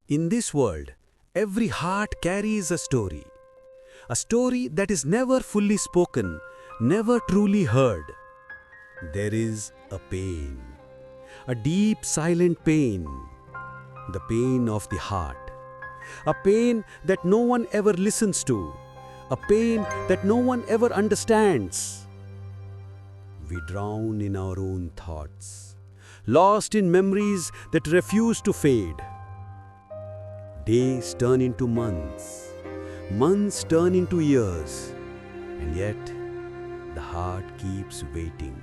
In this world, every heart carries a story that is never fully spoken, never truly heard. There is a pain, a deep silent pain, the pain of the heart, a pain that no one ever listens to, a pain that no one ever understands. We drown in our own thoughts, lost in memories that refuse to fade. Days turn into months, months turn into years, and yet the heart keeps waiting,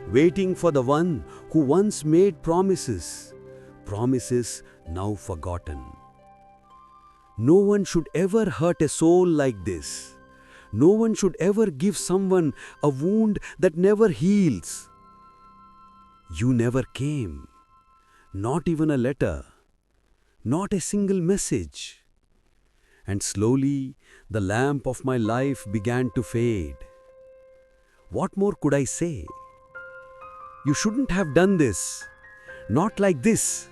waiting for the one who once made promises, promises now forgotten. No one should ever hurt a soul like this. No one should ever give someone a wound that never heals. You never came, not even a letter, not a single message. And slowly, the lamp of my life began to fade. What more could I say? You shouldn't have done this, not like this.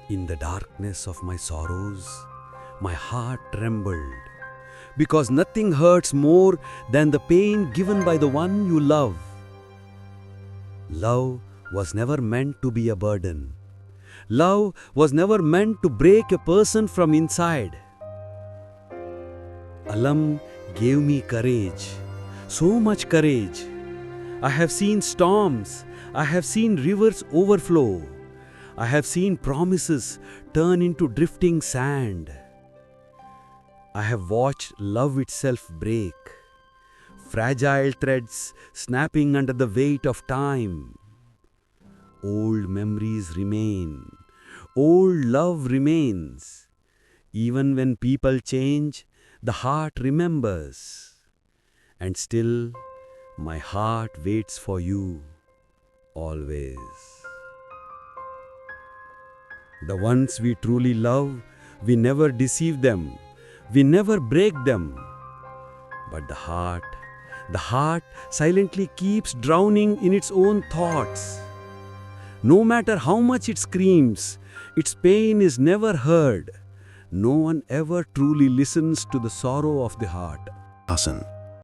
In the darkness of my sorrows, my heart trembled, because nothing hurts more than the pain given by the one you love. Love was never meant to be a burden. Love was never meant to break a person from inside. Alam gave me courage, so much courage. I have seen storms, I have seen rivers overflow, I have seen promises turn into drifting sand. I have watched love itself break, fragile threads snapping under the weight of time. Old memories remain, old love remains. Even when people change, the heart remembers. And still, my heart waits for you, always. The ones we truly love, we never deceive them, we never break them. But the heart silently keeps drowning in its own thoughts. No matter how much it screams, its pain is never heard. No one ever truly listens to the sorrow of the heart. Hassan.